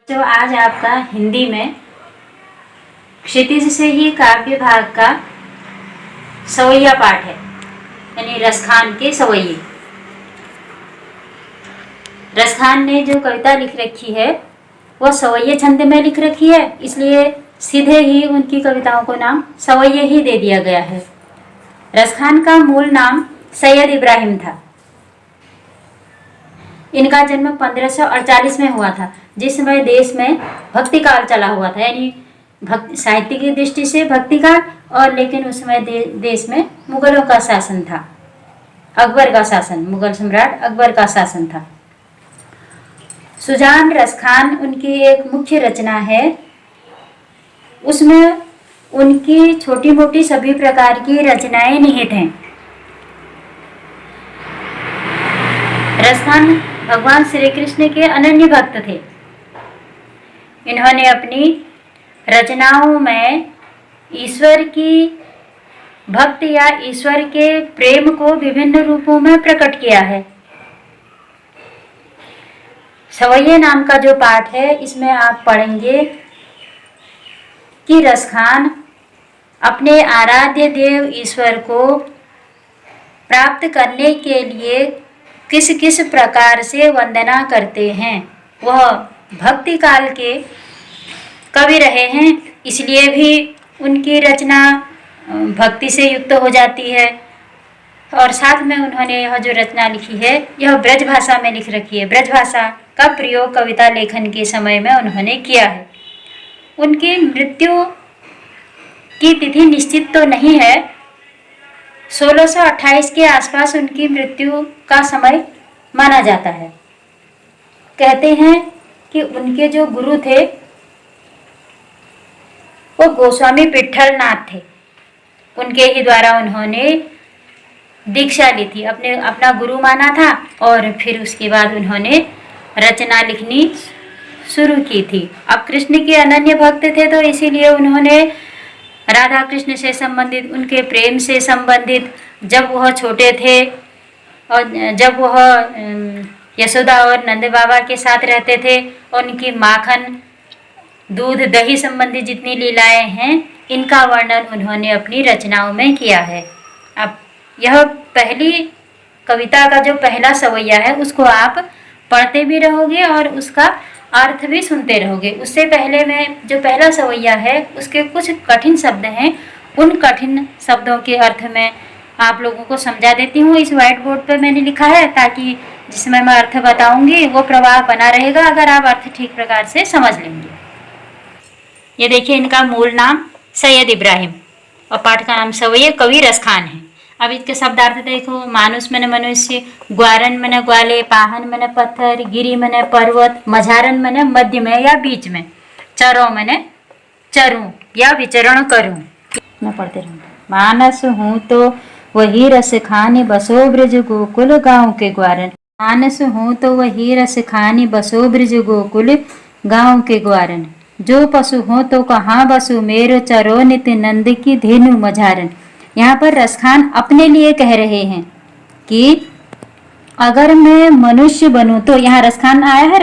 तो आज आपका हिंदी में क्षितिज से ही काव्य भाग का सवैया पाठ है, यानी रसखान के सवैये। रसखान ने जो कविता लिख रखी है वह सवैये छंद में लिख रखी है, इसलिए सीधे ही उनकी कविताओं को नाम सवैये ही दे दिया गया है। रसखान का मूल नाम सैयद इब्राहिम था। इनका जन्म 1548 में हुआ था, जिस समय देश में भक्ति काल चला हुआ था, यानी साहित्य की दृष्टि से भक्ति काल, और लेकिन उस समय देश में मुगलों का शासन था, अकबर का शासन, मुगल सम्राट अकबर का शासन था। सुजान रसखान उनकी एक मुख्य रचना है। उसमें उनकी छोटी मोटी सभी प्रकार की रचनाएं निहित हैं। रसखान भगवान श्री कृष्ण के अनन्य भक्त थे। इन्होंने अपनी रचनाओं में ईश्वर की भक्ति या ईश्वर के प्रेम को विभिन्न रूपों में प्रकट किया है। सवैये नाम का जो पाठ है, इसमें आप पढ़ेंगे कि रसखान अपने आराध्य देव ईश्वर को प्राप्त करने के लिए किस किस प्रकार से वंदना करते हैं। वह भक्ति काल के कवि रहे हैं, इसलिए भी उनकी रचना भक्ति से युक्त हो जाती है। और साथ में उन्होंने यह जो रचना लिखी है, यह ब्रज भाषा में लिख रखी है। ब्रज भाषा का प्रयोग कविता लेखन के समय में उन्होंने किया है। उनकी मृत्यु की तिथि निश्चित तो नहीं है। 1628 के आसपास उनकी मृत्यु का समय माना जाता है। कहते हैं कि उनके जो गुरु थे वो गोस्वामी विट्ठलनाथ थे। उनके ही द्वारा उन्होंने दीक्षा ली थी, अपना गुरु माना था, और फिर उसके बाद उन्होंने रचना लिखनी शुरू की थी। अब कृष्ण के अनन्य भक्त थे, तो इसीलिए उन्होंने राधा कृष्ण से संबंधित, उनके प्रेम से संबंधित, जब वह छोटे थे और जब वह यशोदा और नंद बाबा के साथ रहते थे, उनकी माखन, दूध, दही संबंधी जितनी लीलाएं हैं, इनका वर्णन उन्होंने अपनी रचनाओं में किया है। अब यह पहली कविता का जो पहला सवैया है, उसको आप पढ़ते भी रहोगे और उसका अर्थ भी सुनते रहोगे। उससे पहले मैं जो पहला सवैया है, उसके कुछ कठिन शब्द हैं, उन कठिन शब्दों के अर्थ में आप लोगों को समझा देती हूँ। इस व्हाइट बोर्ड पर मैंने लिखा है, ताकि जिसमें मैं अर्थ बताऊंगी वो प्रवाह बना रहेगा, अगर आप अर्थ ठीक प्रकार से समझ लेंगे। ये देखिए, इनका मूल नाम सैयद इब्राहिम और पाठ का नाम सवैये, कवि रसखान है। अब इसके शब्दार्थ देखो। मानुष मने मनुष्य, ग्वारन मने ग्वाले, पाहन मने पत्थर, गिरी मने पर्वत, मझारन मने मध्य में या बीच में, चरो मने चरूं या विचरण करूं। मैं पढ़ते रहूँ। मानस हूँ तो वही रस खानी बसो ब्रज गोकुल गाँव के ग्वारन। मानस हूँ तो वही रस खानी बसो ब्रज गोकुल गाँव के ग्वारन। जो पशु हो तो कहाँ बसु मेरो चरो नित नंद की धेनु मझारन। यहाँ पर रसखान अपने लिए कह रहे हैं कि अगर मैं मनुष्य बनूं तो, यहाँ रसखान आया है,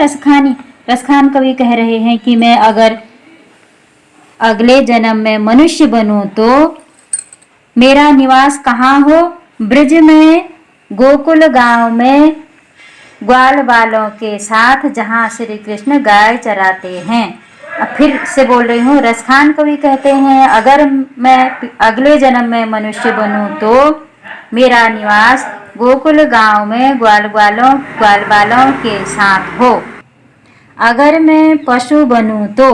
रसखान कवि कह रहे हैं कि मैं अगर अगले जन्म में मनुष्य बनूं तो मेरा निवास कहाँ हो? ब्रज में, गोकुल गांव में, ग्वाल बालों के साथ, जहाँ श्री कृष्ण गाय चराते हैं। अब फिर से बोल रही हूँ। रसखान कवि कहते हैं, अगर मैं अगले जन्म में मनुष्य बनूं तो मेरा निवास गोकुल गांव में ग्वाल बालों के साथ हो। अगर मैं पशु बनूं तो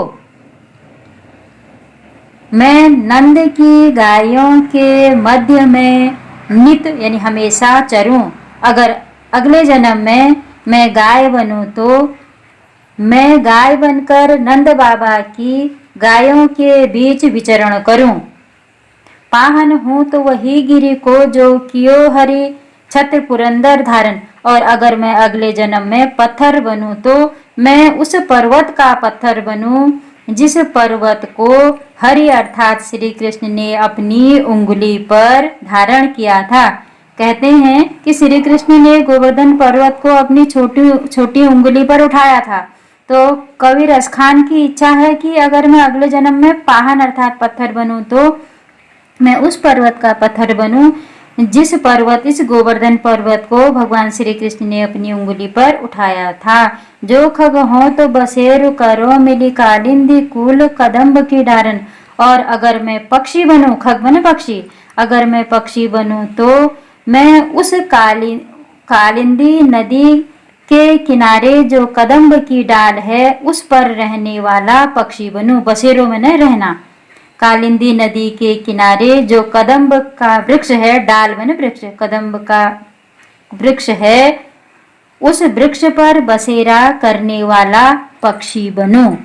मैं नंद की गायों के मध्य में नित यानी हमेशा चरूं। अगर अगले जन्म में मैं गाय बनूं तो मैं गाय बनकर नंद बाबा की गायों के बीच विचरण करूं। पाहन हूँ तो वही गिरी को जो कियो हरि छत्र पुरंदर धारण। और अगर मैं अगले जन्म में पत्थर बनूं तो मैं उस पर्वत का पत्थर बनूं जिस पर्वत को हरि अर्थात श्री कृष्ण ने अपनी उंगली पर धारण किया था। कहते हैं कि श्री कृष्ण ने गोवर्धन पर्वत को अपनी छोटी उंगली पर उठाया था, तो कवि रस खान की इच्छा है कि अगर मैं अगले जन्म में पाहन अर्थात पत्थर बनूं तो मैं उस पर्वत का पत्थर बनूं जिस पर्वत, इस गोवर्धन पर्वत को भगवान श्री कृष्ण ने अपनी उंगली पर उठाया था। जो खग हो तो बसेरु करो मिली कालिंदी कूल कदम्ब की डारन। और अगर मैं पक्षी बनूं, खग बने पक्षी, अगर मैं पक्षी बनूं तो मैं उस कालिंदी नदी के किनारे जो कदम्ब की डाल है उस पर रहने वाला पक्षी बनूं। बसेरो में न रहना। कालिंदी नदी के किनारे जो कदम्ब का वृक्ष है, डाल बने वृक्ष, कदम्ब का वृक्ष है, उस वृक्ष पर बसेरा करने वाला पक्षी बनूं।